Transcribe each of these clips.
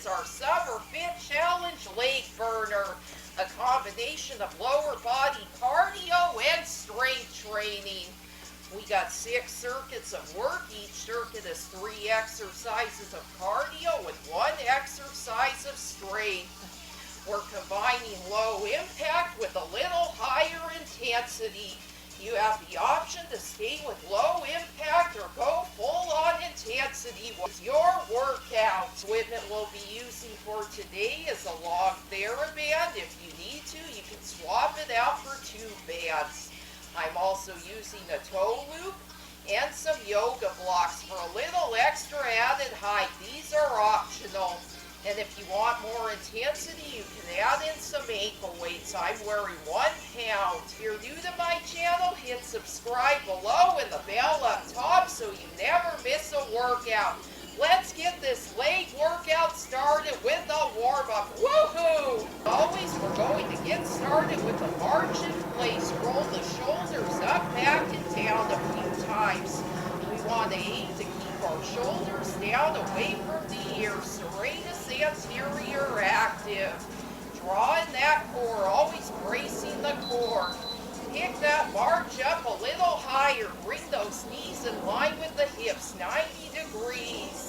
our Summer Fit Challenge Leg Burner, a combination of lower body cardio and strength training. We got 6 circuits of work. Each circuit is 3 exercises of cardio and 1 exercise of strength. We're combining low impact with a little higher intensity. You have the option to stay with low impact or go full on intensity with your workout. Equipment we'll be using for today is a long TheraBand. If you need to, you can swap it out for 2 bands. I'm also using a toe loop and some yoga blocks for a little extra added height. These are optional. And if you want more intensity, you can add in some ankle weights. I'm wearing 1 pound. If you're new to my channel, hit subscribe below and the bell up top so you never miss a workout. Let's get this leg workout started with a warm-up. Woohoo! Always, we're going to get started with a march in place. Roll the shoulders up, back, and down a few times. We want to aim to keep our shoulders down away from the ears. Serratus anterior active. Draw in that core, always bracing the core. Pick that march up a little higher. Bring those knees in line with the hips, 90 degrees.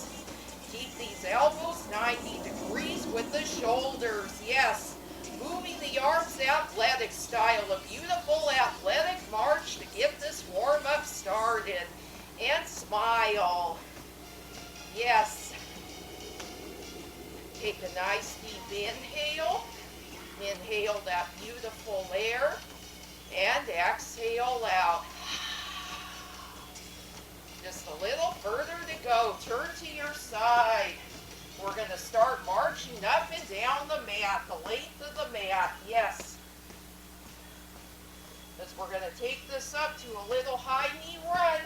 Keep these elbows 90 degrees with the shoulders. Yes, moving the arms athletic style. A beautiful athletic march to get this warm-up started. And smile. Yes. Take a nice deep inhale. Inhale that beautiful air. And exhale out. Just a little further to go. Turn to your side. We're going to start marching up and down the mat, the length of the mat. Yes. As we're going to take this up to a little high knee run.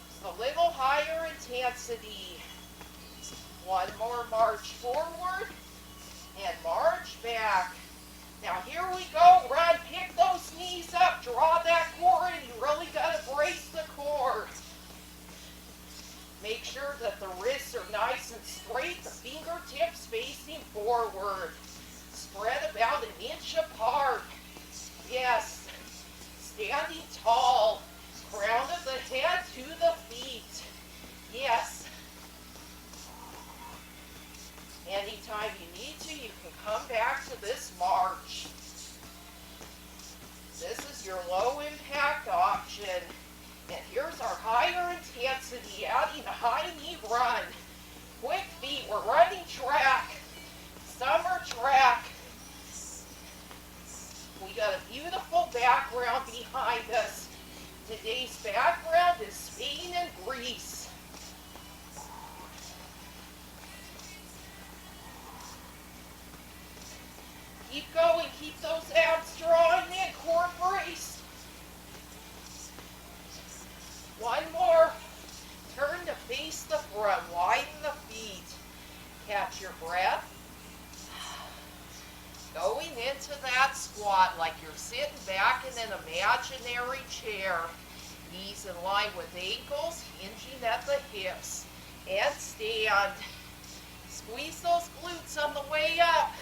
Just a little higher intensity. 1 more march forward and march back. Now here we go, run, pick those knees up, draw that core in. You really got to brace the core. Make sure that the wrists are nice and straight, the fingertips facing forward. Spread about 1 inch apart. Yes, standing tall, crown of the head to the feet. Yes. Anytime you need to, you can come back to this march. This is your low impact option. And here's our higher intensity, adding a high knee run. Quick feet, we're running track. Summer track. We got a beautiful background behind us. Today's background is Spain and Greece. Keep going, keep those abs drawing in, core braced. 1 more. Turn to face the front, widen the feet. Catch your breath. Going into that squat like you're sitting back in an imaginary chair. Knees in line with ankles, hinging at the hips. And stand. Squeeze those glutes on the way up.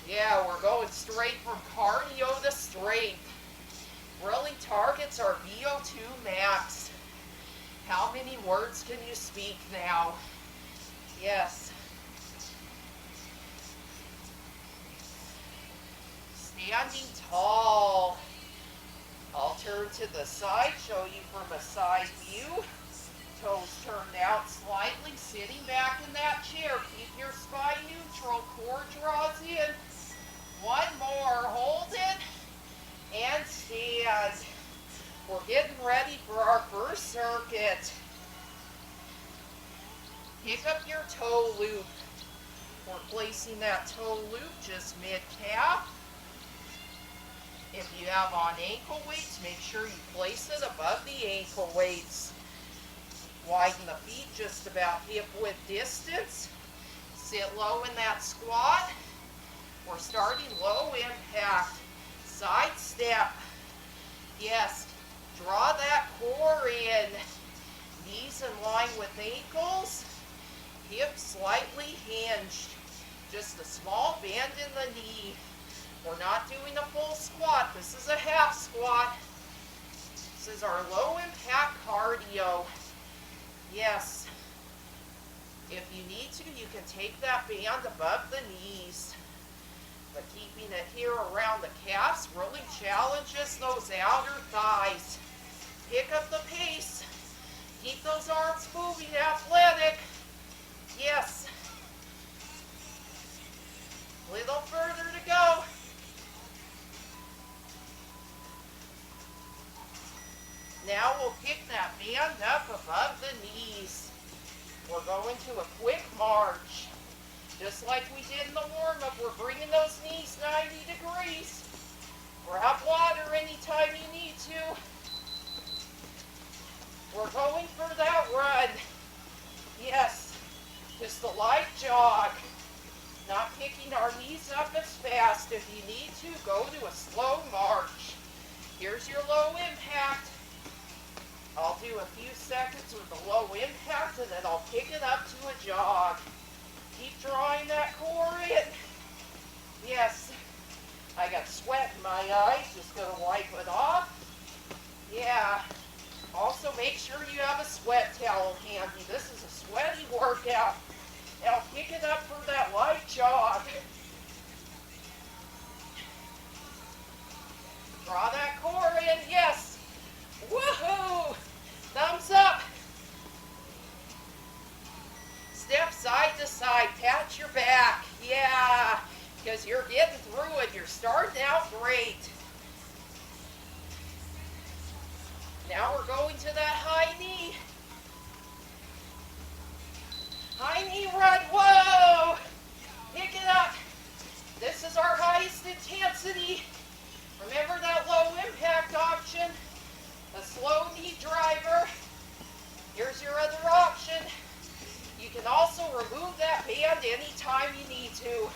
Yeah, we're going straight from cardio to strength. Really targets our VO2 max. How many words can you speak now? Yes. Standing tall. I'll turn to the side, show you from a side view. Toes turned out slightly, sitting back in that chair. Keep your spine neutral, core draws in. 1 more, hold it, and stand. We're getting ready for our first circuit. Pick up your toe loop. We're placing that toe loop just mid-calf. If you have on ankle weights, make sure you place it above the ankle weights. Widen the feet just about hip width distance. Sit low in that squat. We're starting low impact. Side step. Yes. Draw that core in. Knees in line with ankles. Hips slightly hinged. Just a small bend in the knee. We're not doing a full squat. This is a half squat. This is our low impact cardio. Yes. If you need to, you can take that band above the knees. But keeping it here around the calves really challenges those outer thighs. Pick up the pace. Keep those arms moving, athletic. Yes. Little further to go. Now we'll pick that band up above the knees. We're going to a quick march. Just like we did in the warm-up, we're bringing those knees 90 degrees. Grab water anytime you need to. We're going for that run. Yes, just a light jog. Not picking our knees up as fast. If you need to, go to a slow march. Here's your low impact. I'll do a few seconds with the low impact and then I'll pick it up to a jog. Keep drawing that core in. Yes. I got sweat in my eyes. Just going to wipe it off. Yeah. Also make sure you have a sweat towel handy. This is a sweaty workout. Now pick it up for that light jog. Draw that core in. Yes. Woohoo! Thumbs up. Step side to side. Pat your back. Yeah. Because you're getting through it. You're starting out great. Now we're going to that high knee. High knee run. Whoa! Pick it up. This is our highest intensity. Remember that low impact option? A slow knee driver. Here's your other option. You can also remove that band anytime you need to.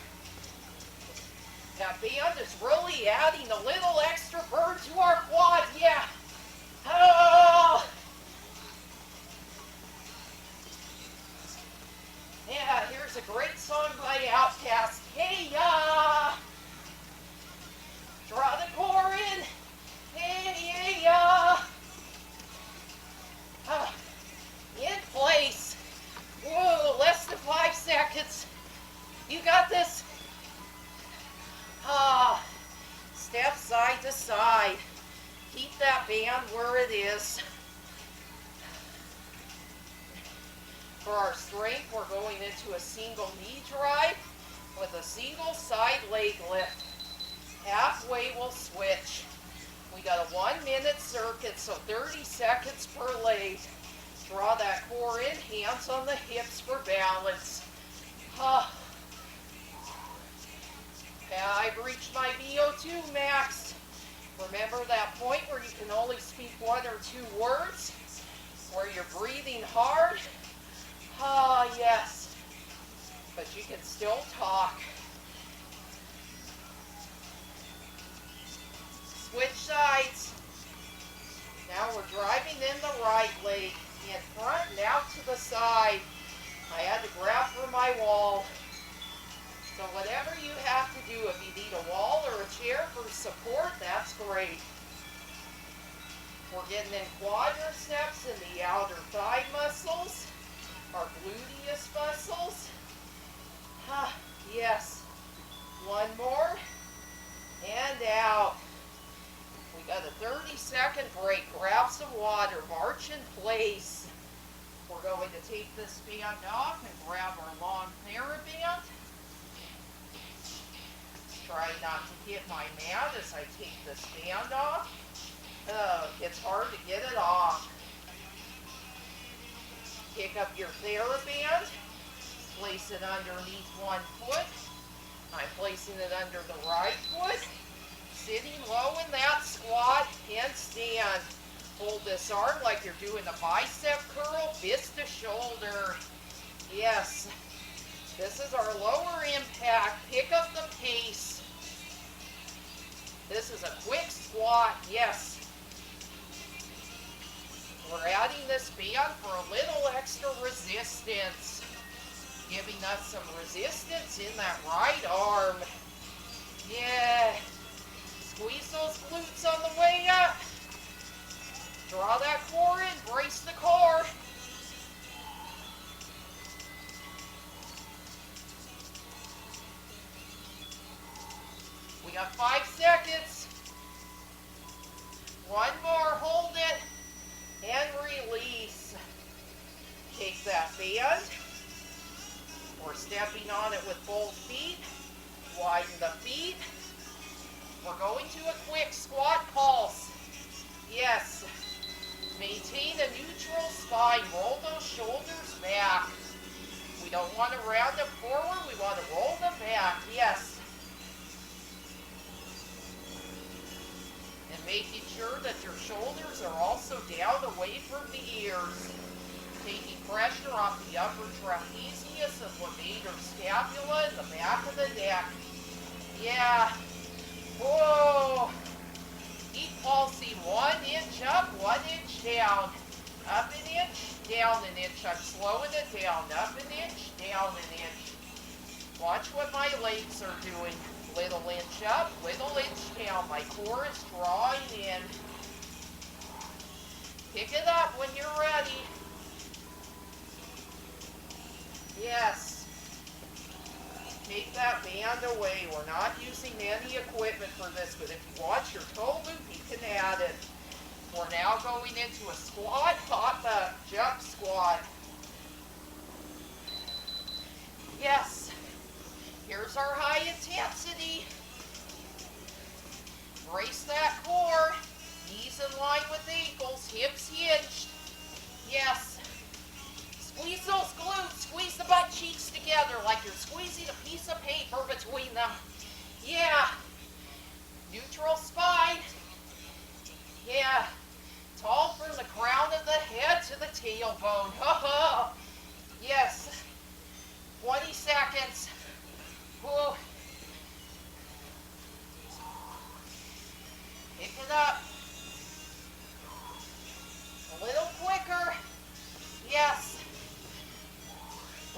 That band is really adding a little extra burn to our quad. Yeah. Oh. Yeah, here's a great song by Outkast. Hey, ya. Draw the core in. Hey, ya. In place. Whoa, less than 5 seconds. You got this. Step side to side. Keep that band where it is. For our strength, we're going into a single knee drive with a single side leg lift. Halfway we'll switch. We got a 1-minute circuit, so 30 seconds per leg. Draw that core in, hands on the hips for balance. I've reached my VO2 max. Remember that point where you can only speak 1 or 2 words? Where you're breathing hard? Yes. But you can still talk. Switch sides. Now we're driving in the right leg. In front and out to the side. I had to grab for my wall. So whatever you have to do, if you need a wall or a chair for support, that's great. We're getting in quadriceps and the outer thigh muscles, our gluteus muscles. Yes. One more. And out. We got a 30-second break. Grab some water. March in place. We're going to take this band off and grab our long TheraBand. Try not to hit my mat as I take this band off. It's hard to get it off. Pick up your TheraBand. Place it underneath one foot. I'm placing it under the right foot. Sitting low in that squat and stand. Hold this arm like you're doing a bicep curl, fist to shoulder. Yes. This is our lower impact. Pick up the pace. This is a quick squat. Yes. We're adding this band for a little extra resistance, giving us some resistance in that right arm. Yeah. Squeeze those glutes on the way up. Draw that core in, brace the core. We got 5 seconds. One more, hold it, and release. Take that band. We're stepping on it with both feet. Widen the feet. We're going to a quick squat pulse. Yes. Maintain a neutral spine. Roll those shoulders back. We don't want to round them forward. We want to roll them back. Yes. And making sure that your shoulders are also down away from the ears. Taking pressure off the upper trapezius and levator scapula and the back of the neck. Yeah. Whoa. Keep pulsing 1 inch up, 1 inch down. Up an inch, down an inch. I'm slowing it down. Up an inch, down an inch. Watch what my legs are doing. Little inch up, little inch down. My core is drawing in. Pick it up when you're ready. Yes. Take that band away. We're not using any equipment for this, but if you want your toe loop, you can add it. We're now going into a squat, hop up, jump squat. Yes. Here's our high intensity. Brace that core. Knees in line with ankles, hips hinged. Yes. Squeeze those glutes. Squeeze the butt cheeks together like you're squeezing a piece of paper between them. Yeah. Neutral spine. Yeah. Tall from the crown of the head to the tailbone. Yes. 20 seconds. Whoa. Pick it up. A little quicker. Yes.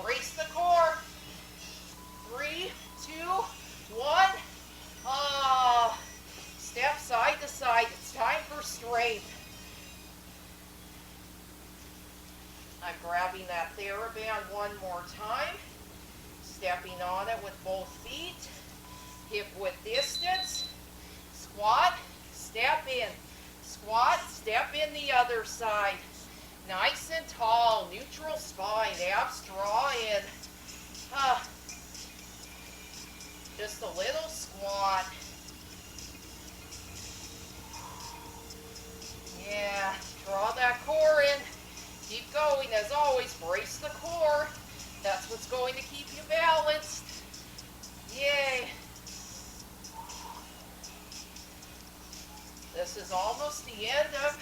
Brace the core. 3, 2, 1. Step side to side. It's time for strength. I'm grabbing that TheraBand one more time. Stepping on it with both feet. Hip width distance. Squat. Step in. Squat. Step in the other side. Nice and tall. Neutral spine. Abs draw in. Just a little squat. Yeah. Draw that core in. Keep going. As always, brace the core. That's what's going to keep you balanced. Yay. This is almost the end of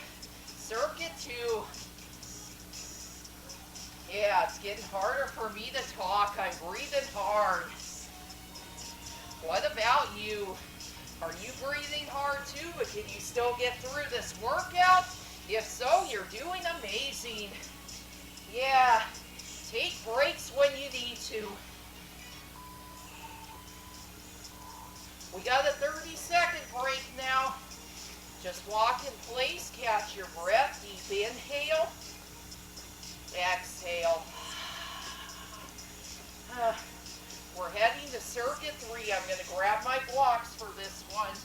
circuit 2. Yeah, it's getting harder for me to talk. I'm breathing hard. What about you? Are you breathing hard too? But can you still get through this workout? If so, you're doing amazing. Yeah. Take breaks when you need to. We got a 30-second break now. Just walk in place, catch your breath, deep inhale, exhale. We're heading to circuit 3. I'm going to grab my blocks for this one.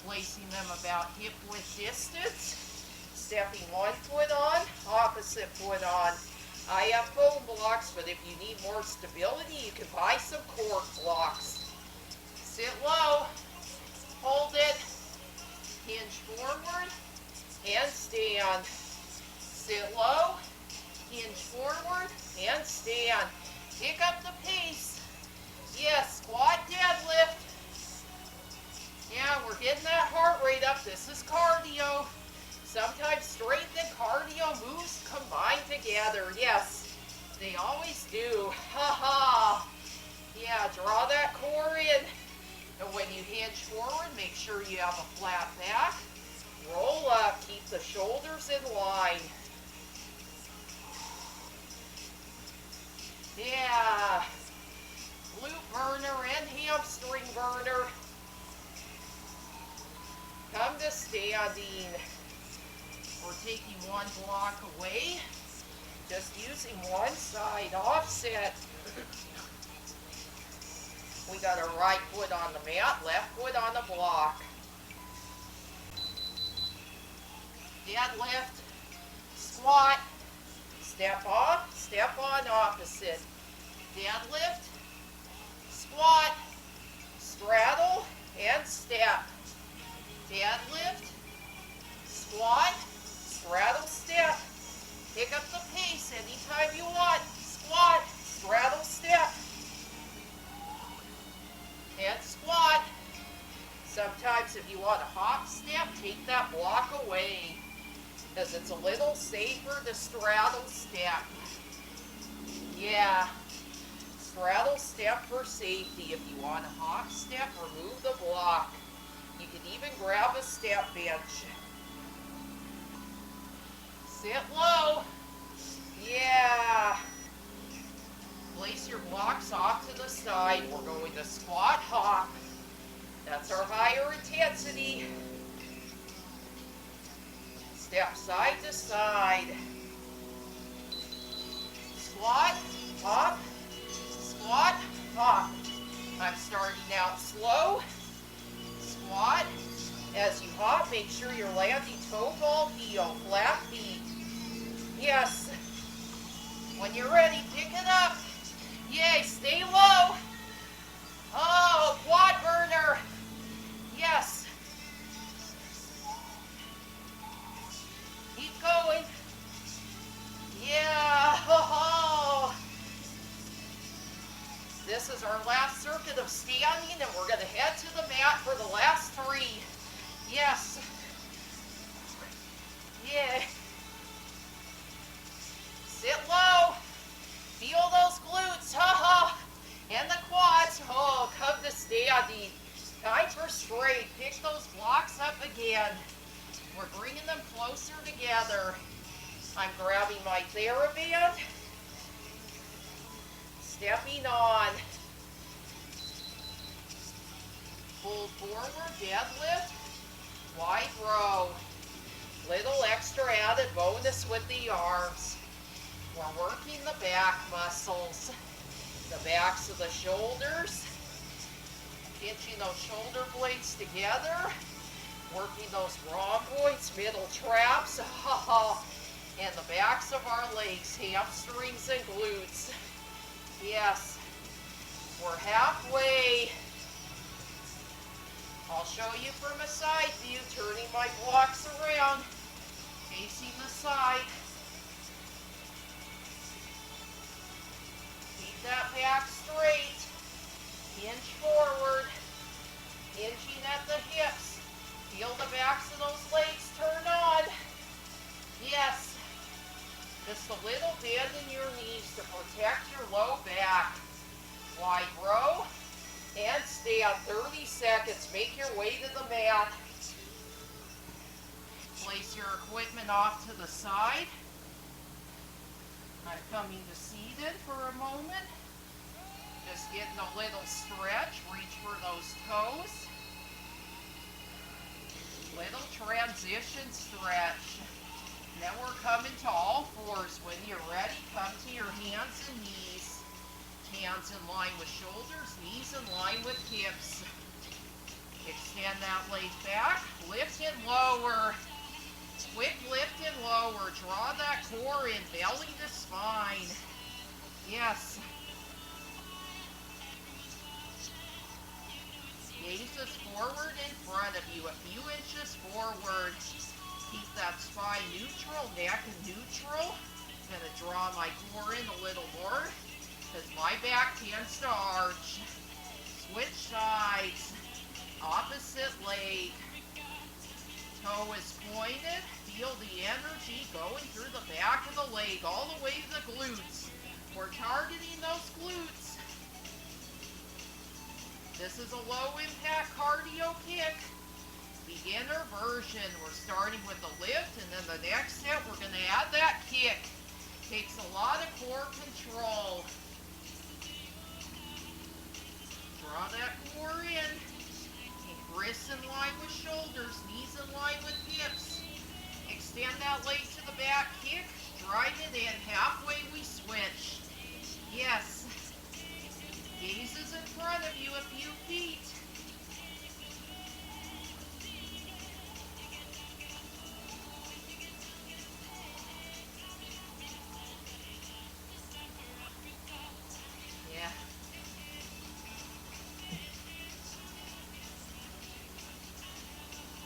Placing them about hip width distance. Stepping one foot on, opposite foot on. I have foam blocks, but if you need more stability, you can buy some cord blocks. Sit low, hold it, hinge forward, and stand. Sit low, hinge forward, and stand. Pick up the pace. Yes, squat, deadlift. Yeah, we're getting that heart rate up. This is cardio. Sometimes strength and cardio moves combine together. Yes, they always do. Yeah, draw that core in. And when you hinge forward, make sure you have a flat back. Roll up, keep the shoulders in line. Yeah. Glute burner and hamstring burner. Come to standing. We're taking one block away. Just using one side offset. We got our right foot on the mat, left foot on the block. Deadlift, squat, step off, step on opposite. Deadlift, squat, straddle, and step. Deadlift, squat, straddle, step. Pick up the pace anytime you want. Squat, straddle, step. And squat. Sometimes if you want a hop step, take that block away, because it's a little safer to straddle step. Yeah. Straddle step for safety. If you want a hop step, remove the block. You can even grab a step bench. Sit low. Yeah. Place your blocks off to the side. We're going to squat hop. That's our higher intensity. Step side to side. Squat, hop, squat, hop. I'm starting out slow. Squat. As you hop, make sure you're landing toe ball heel, flat feet. Yes. When you're ready, pick it up. Yay, stay low. Oh, quad burner. Yes. Keep going. Yeah. Oh. This is our last circuit of standing, and we're going to head to the mat for the last 3. Yes. Yeah. Sit low. Feel those glutes. Ha ha. And the quads. Oh, come to standing. Time for straight. Pick those blocks up again. We're bringing them closer together. I'm grabbing my TheraBand. Stepping on. Pull forward, deadlift, wide row. Little extra added bonus with the arms. We're working the back muscles. The backs of the shoulders. Pinching those shoulder blades together. Working those rhomboids, middle traps. And the backs of our legs, hamstrings and glutes. Yes. We're halfway. I'll show you from a side view, turning my blocks around, facing the side. Keep that back straight. Hinge forward. Hinging at the hips. Feel the backs of those legs turn on. Yes. Just a little bend in your knees to protect your low back. Wide row. And stay on 30 seconds. Make your way to the mat. Place your equipment off to the side. I'm coming to seated for a moment. Just getting a little stretch. Reach for those toes. Little transition stretch. Then we're coming to all fours. When you're ready, come to your hands and knees. Hands in line with shoulders, knees in line with hips. Extend that leg back, lift and lower. Quick lift and lower. Draw that core in, belly to spine. Yes. Gazes forward in front of you, a few inches forward. Keep that spine neutral, neck neutral. I'm going to draw my core in a little more, because my back tends to arch. Switch sides. Opposite leg. Toe is pointed. Feel the energy going through the back of the leg all the way to the glutes. We're targeting those glutes. This is a low impact cardio kick. Beginner version. version. We're starting with the lift, and then the next set, we're going to add that kick. Takes a lot of core control. Draw that core in. Wrists in line with shoulders, knees in line with hips. Extend that leg to the back, kick, drive it in. Halfway we switch. Yes. Gaze is in front of you a few feet. Yeah.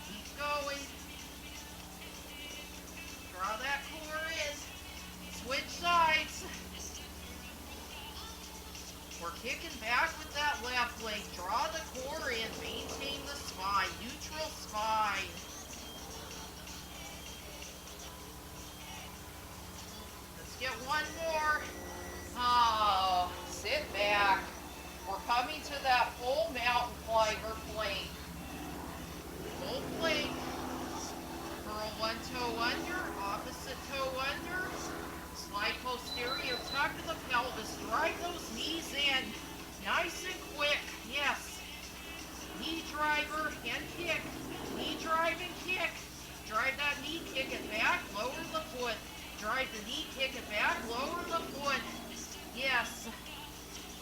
Keep going. Draw that core in. Switch sides. We're kicking back with that left leg. Draw the core in. Maintain the spine. Neutral spine. Let's get one more. Oh, sit back. We're coming to that full mountain climber plank. Full plank. Curl one toe under. Opposite toe under. Slide posterior, tuck to the pelvis, drive those knees in, nice and quick, yes. Knee driver and kick, knee drive and kick. Drive that knee, kick it back, lower the foot. Drive the knee, kick it back, lower the foot, yes.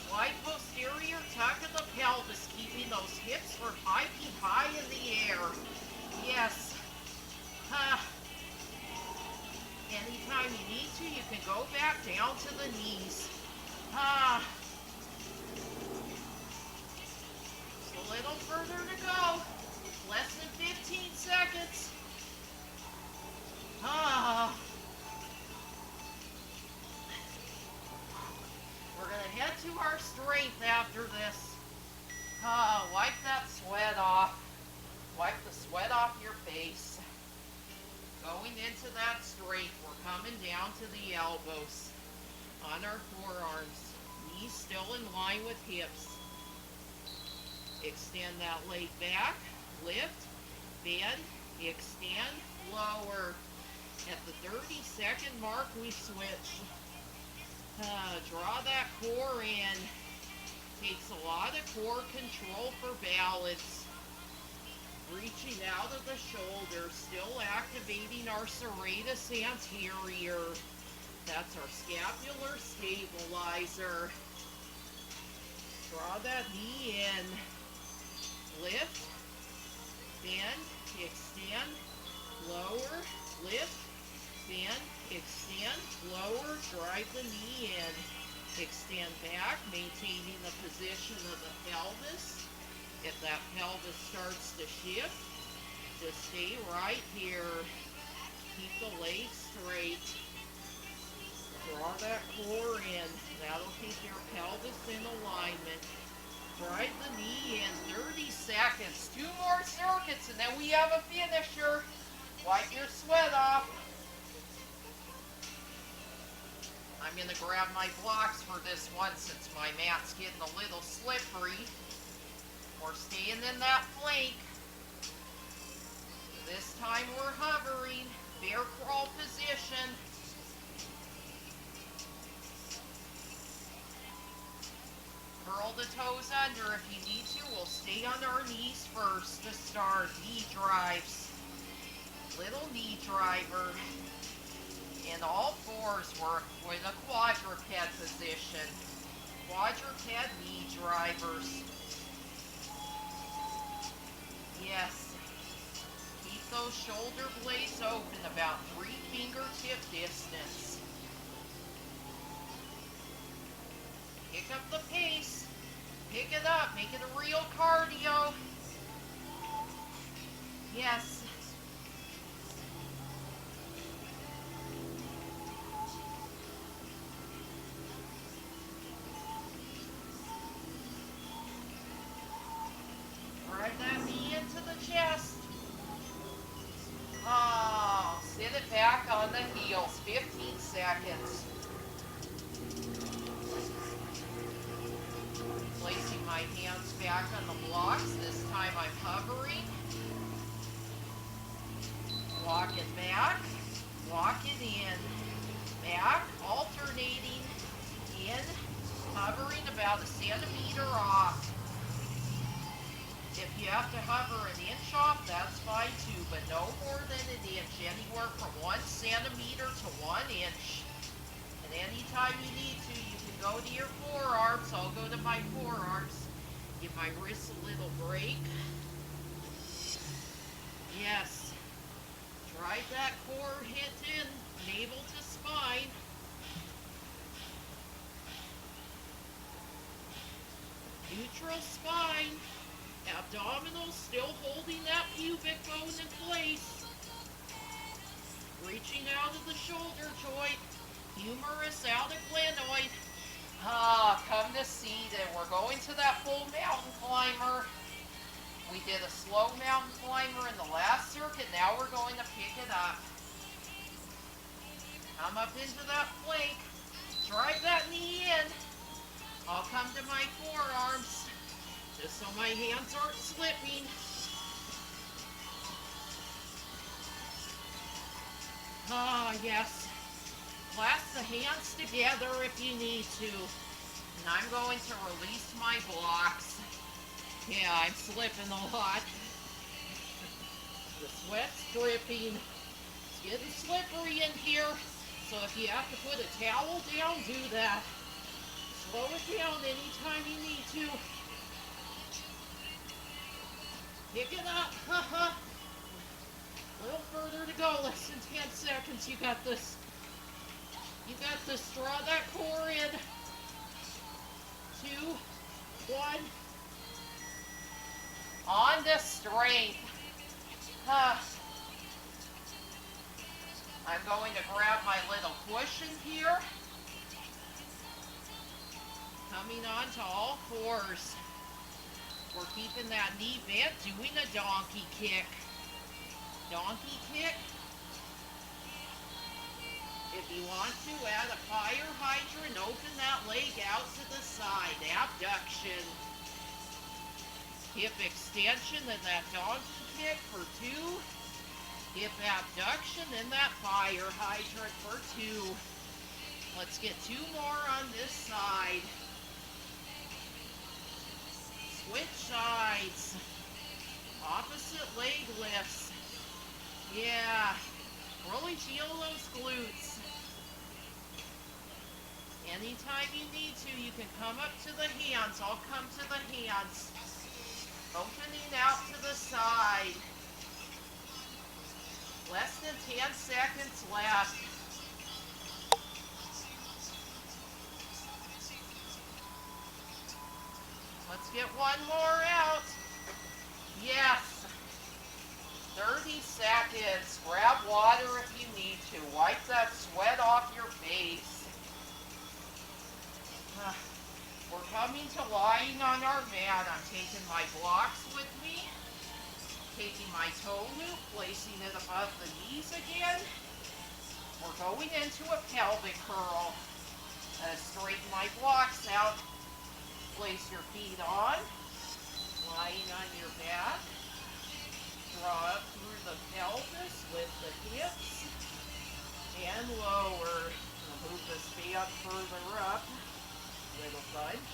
Slide posterior, tuck to the pelvis, keeping those hips from hiking high in the air, yes. Anytime you need to, you can go back down to the knees. Just a little further to go. Less than 15 seconds. We're going to head to our strength after this. Wipe that sweat off. Wipe the sweat off your face. Going into that straight, we're coming down to the elbows on our forearms. Knees still in line with hips. Extend that leg back, lift, bend, extend, lower. At the 30-second mark, we switch. Draw that core in. Takes a lot of core control for balance. Reaching out of the shoulders, still activating our serratus anterior. That's our scapular stabilizer. Draw that knee in. Lift, bend, extend, lower, lift, bend, extend, lower, drive the knee in. Extend back, maintaining the position of the pelvis. If that pelvis starts to shift, just stay right here. Keep the legs straight. Draw that core in. That'll keep your pelvis in alignment. Drive the knee in. 30 seconds. 2 more circuits, and then we have a finisher. Wipe your sweat off. I'm going to grab my blocks for this one since my mat's getting a little slippery. We're staying in that plank. This time we're hovering, bear crawl position. Curl the toes under if you need to. We'll stay on our knees first to start. Knee drives. Little knee driver. In all fours, we're in a quadruped position. Quadruped knee drivers. Yes. Keep those shoulder blades open about 3 fingertip distance. Pick up the pace. Pick it up. Make it a real cardio. Yes. Drive that knee into the chest. Oh, sit it back on the heels. 15 seconds. Placing my hands back on the blocks. This time I'm hovering. it back, walk it in, back, alternating, in, hovering about a centimeter off. If you have to hover an inch off, that's fine too, but no more than an inch, anywhere from 1 centimeter to 1 inch. And anytime you need to, you can go to your forearms. I'll go to my forearms. Give my wrists a little break. Yes. Drive that core hit in, navel to spine. Neutral spine. Abdominals still holding that pubic bone in place. Reaching out of the shoulder joint. Humerus out of glenoid. Come to see that we're going to that full mountain climber. We did a slow mountain climber in the last circuit. Now we're going to pick it up. Come up into that plank. Drive that knee in. I'll come to my forearms. Just so my hands aren't slipping. Yes. Clasp the hands together if you need to. And I'm going to release my blocks. Yeah, I'm slipping a lot. The sweat's dripping. It's getting slippery in here. So if you have to put a towel down, do that. Slow it down anytime you need to. Pick it up. A little further to go. Less than 10 seconds. You got this. You got this. Draw that core in. 2, 1. On to strength. I'm going to grab my little cushion here. Coming on to all fours. We're keeping that knee bent, doing a donkey kick. Donkey kick. If you want to, add a fire hydrant, open that leg out to the side. Abduction. Hip extension, then that donkey kick for 2. Hip abduction, then that fire hydrant for 2. Let's get 2 more on this side. Switch sides. Opposite leg lifts. Yeah. Really feel those glutes. Anytime you need to, you can come up to the hands. I'll come to the hands. Opening out to the side. Less than 10 seconds left. Let's get one more out. Yes. 30 seconds. Grab water if you need to. Wipe that sweat off your face. We're coming to lying on our mat. I'm taking my blocks with me. Taking my toe loop, placing it above the knees again. We're going into a pelvic curl. Straighten my blocks out. Place your feet on. Lying on your back. Draw up through the pelvis, lift the hips, and lower. Move the span further up. Little bunch.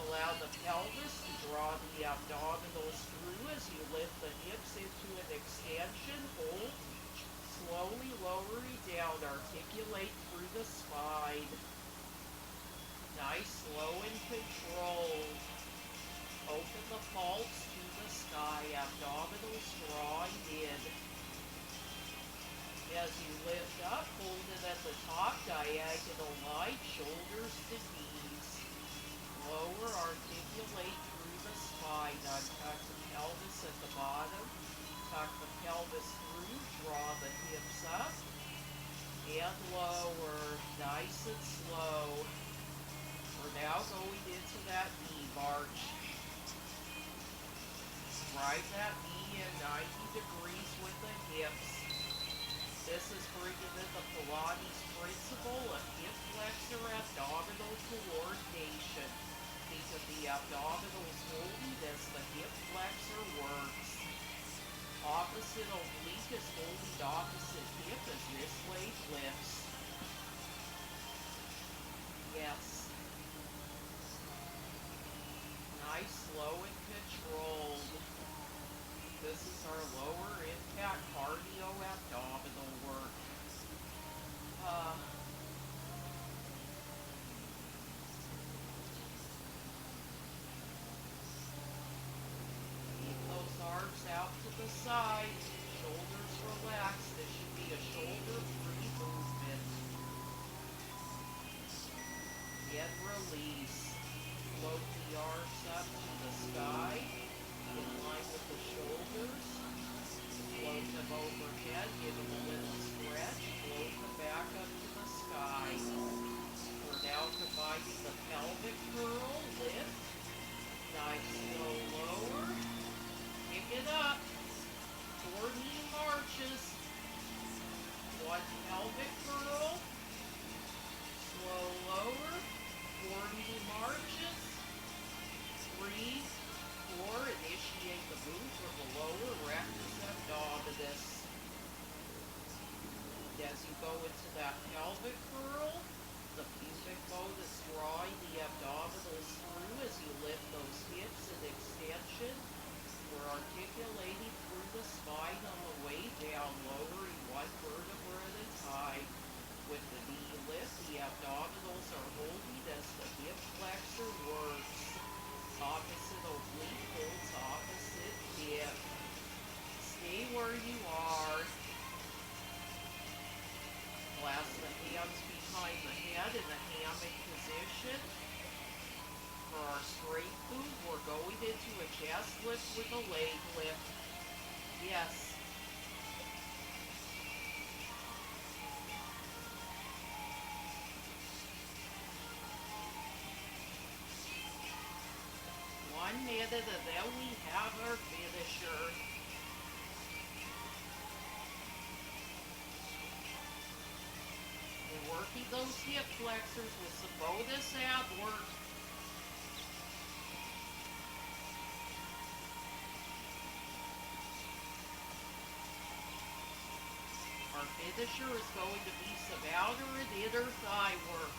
Allow the pelvis to draw the abdominals through as you lift the hips into an extension. Hold. Slowly lowering down. Articulate through the spine. Nice, slow and controlled. Open the palms to the sky. Abdominals drawing in. As you lift up, hold it at the top. Diagonal line. Shoulders to knees. Lower, articulate through the spine. Untuck the pelvis at the bottom. Tuck the pelvis through. Draw the hips up. And lower. Nice and slow. We're now going into that knee march. Drive that knee in 90 degrees with the hips. This is bringing in the Pilates principle of hip flexor abdominal coordination. Think of the abdominals holding as the hip flexor works. opposite oblique is holding opposite hip as this leg lifts. Yes. Nice, slow and controlled. This is our lower impact cardio abdominal work. Keep those arms out to the side. Shoulders relaxed. This should be a shoulder-free movement. Again, release. Float the arms up to the sky, in line with the shoulders. Float them overhead, give them a little stretch. Float them back up to the sky. We're now combining the pelvic curl, lift. Nice, go lower. Pick it up. 4 knee marches. 1 pelvic curl. Slow lower. 4 knee marches. 3, 4, initiate the move from the lower rectus abdominis. As you go into that pelvic curl, the pubic bone is drawing the abdominals through as you lift those hips in extension. We're articulating through the spine on the way down, lowering 1 vertebra at a time. With the knee lift, the abdominals are holding as the hip flexor works. Opposite oblique holds opposite hip. Stay where you are. Clasp the hands behind the head in the hammock position. For our straight move, we're going into a chest lift with a leg lift. Yes. One minute and then we have our finisher. We're working those hip flexors with some bonus ab work. Our finisher is going to be some outer and inner thigh work.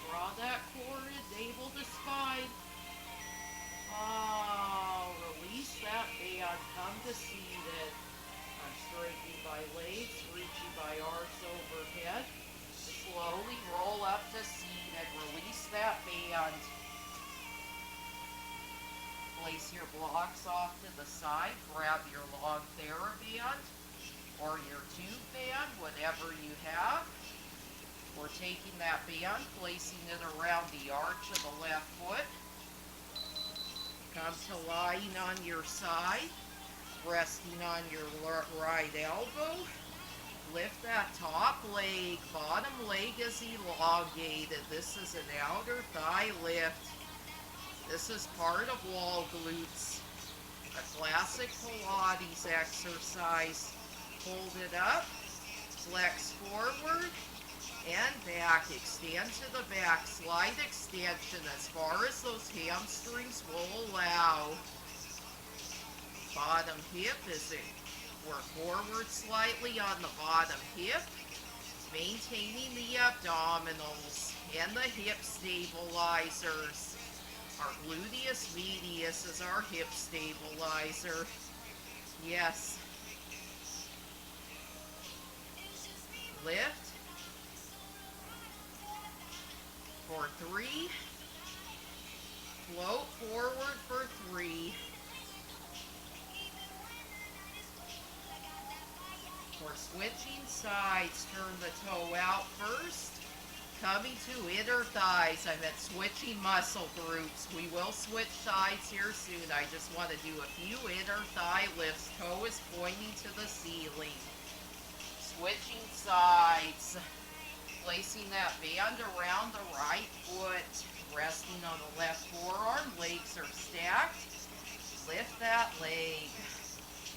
Draw that core in, navel to spine. Release that band, come to seated. I'm straightening my legs, reaching my arms overhead. Slowly roll up to seated, release that band. Place your blocks off to the side, grab your long TheraBand or your tube band, whatever you have. We're taking that band, placing it around the arch of the left foot. Come to lying on your side, resting on your right elbow. Lift that top leg, bottom leg is elongated. This is an outer thigh lift. This is part of wall glutes, a classic Pilates exercise. Hold it up, flex forward, and back. Extend to the back. Slight extension as far as those hamstrings will allow. Bottom hip is it. We're forward slightly on the bottom hip. Maintaining the abdominals and the hip stabilizers. Our gluteus medius is our hip stabilizer. Yes. Lift. For 3, float forward for 3, for switching sides, turn the toe out first, coming to inner thighs. I meant switching muscle groups. We will switch sides here soon. I just want to do a few inner thigh lifts. Toe is pointing to the ceiling. Switching sides. Placing that band around the right foot, resting on the left forearm, legs are stacked. Lift that leg.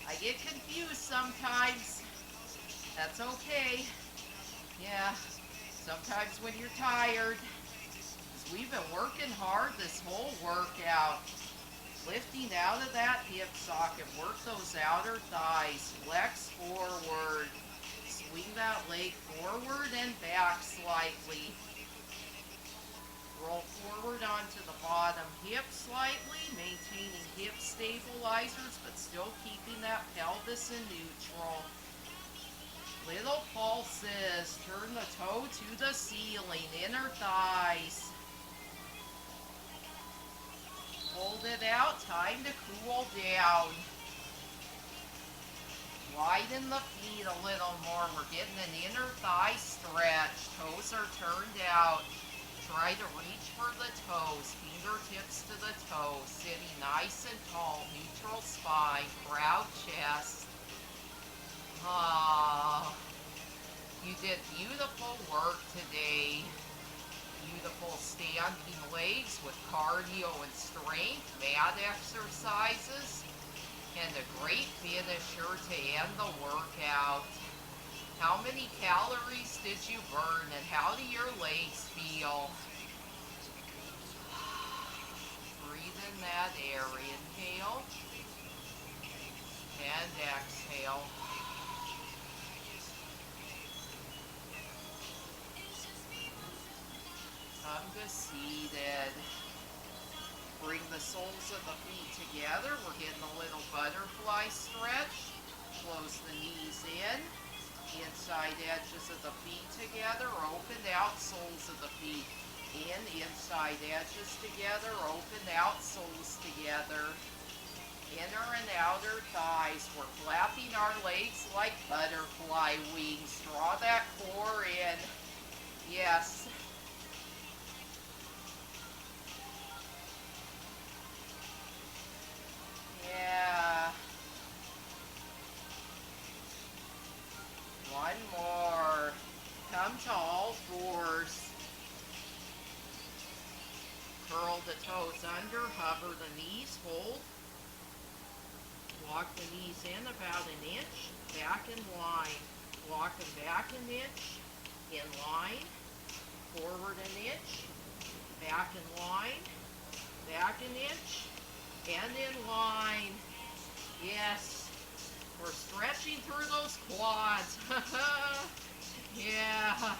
I get confused sometimes. That's okay. Yeah, sometimes when you're tired. 'Cause we've been working hard this whole workout. Lifting out of that hip socket. Work those outer thighs. Flex forward. Swing that leg forward and back slightly. Roll forward onto the bottom hip slightly, maintaining hip stabilizers, but still keeping that pelvis in neutral. Little pulses. Turn the toe to the ceiling. Inner thighs. Hold it out. Time to cool down. Widen the feet a little more. We're getting an inner thigh stretch. Toes are turned out. Try to reach for the toes. Fingertips to the toes. Sitting nice and tall. Neutral spine. Proud chest. Ah, you did beautiful work today. Beautiful standing legs with cardio and strength. Mat exercises. And a great finisher to end the workout. How many calories did you burn and how do your legs feel? Breathe in that air. Inhale and exhale. Come to seated. Bring the soles of the feet together. We're getting a little butterfly stretch. Close the knees in. Inside edges of the feet together. Open out soles of the feet. Inside edges together. Open out soles together. Inner and outer thighs. We're flapping our legs like butterfly wings. Draw that core in. Yes. Yeah. One more. Come to all fours. Curl the toes under, hover the knees, hold. Walk the knees in about an inch, back in line. Walk them back an inch, in line. Forward an inch, back in line. Back an inch, and in line. Yes. We're stretching through those quads. Yeah.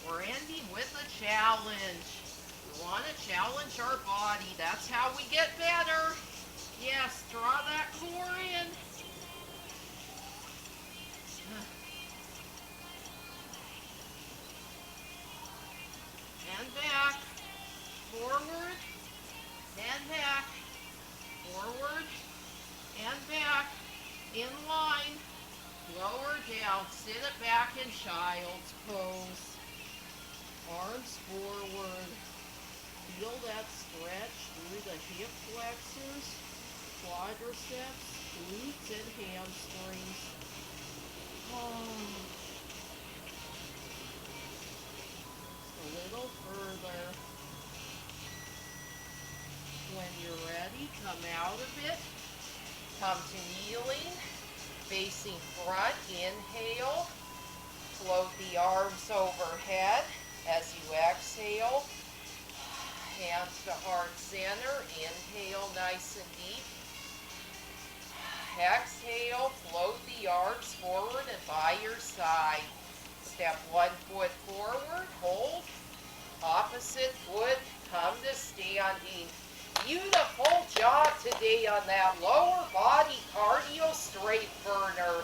We're ending with a challenge. We want to challenge our body. That's how we get better. Yes, draw that core in. And back. Forward. And back. Forward. And back. In line. Lower down. Sit it back in child's pose. Arms forward. Feel that stretch through the hip flexors, quadriceps, glutes, and hamstrings. Oh. A little further. When you're ready, come out of it. Come to kneeling, facing front. Inhale. Float the arms overhead. As you exhale, hands to heart center. Inhale nice and deep. Exhale, float the arms forward and by your side. Step one foot forward, hold. Opposite foot, come to standing. Beautiful job today on that lower body cardio strength burner.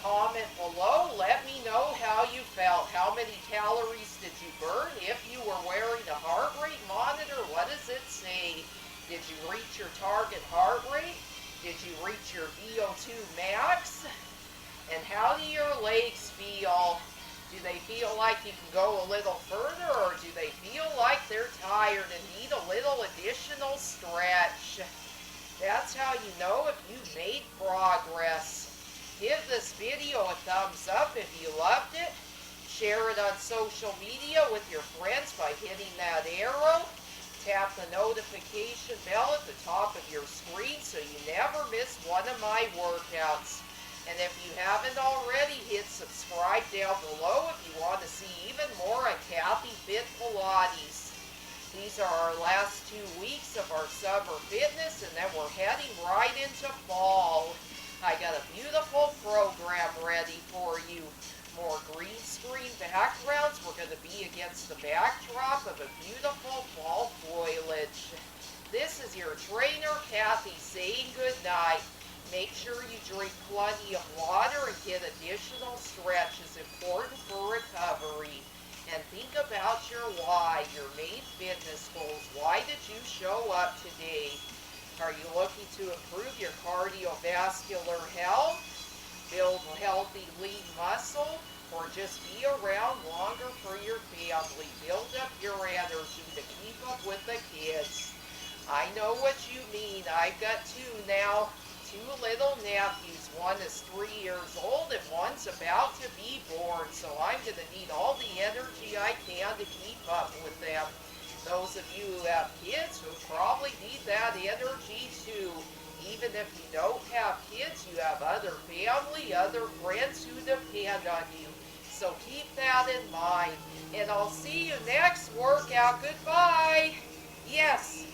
Comment below, let me know how you felt. How many calories did you burn? If you were wearing a heart rate monitor, what does it say? Did you reach your target heart rate? Did you reach your VO2 max? And how do your legs feel? Do they feel like you can go a little further, or do they feel like they're tired and need a little additional stretch? That's how you know if you've made progress. Give this video a thumbs up if you loved it. Share it on social media with your friends by hitting that arrow. Tap the notification bell at the top of your screen so you never miss one of my workouts. And if you haven't already, hit subscribe down below if you want to see even more of Kathy Fit Pilates. These are our last 2 weeks of our summer fitness, and then we're heading right into fall. I got a beautiful program ready for you. More green screen backgrounds. We're going to be against the backdrop of a beautiful fall foliage. This is your trainer, Kathy, saying good night. Make sure you drink plenty of water and get additional stretch. It's important for recovery. And think about your why, your main fitness goals. Why did you show up today? Are you looking to improve your cardiovascular health, build healthy lean muscle, or just be around longer for your family? Build up your energy to keep up with the kids. I know what you mean. I've got 2 now. 2 little nephews. One is 3 years old and one's about to be born. So I'm going to need all the energy I can to keep up with them. Those of you who have kids who probably need that energy too. Even if you don't have kids, you have other family, other friends who depend on you. So keep that in mind. And I'll see you next workout. Goodbye. Yes.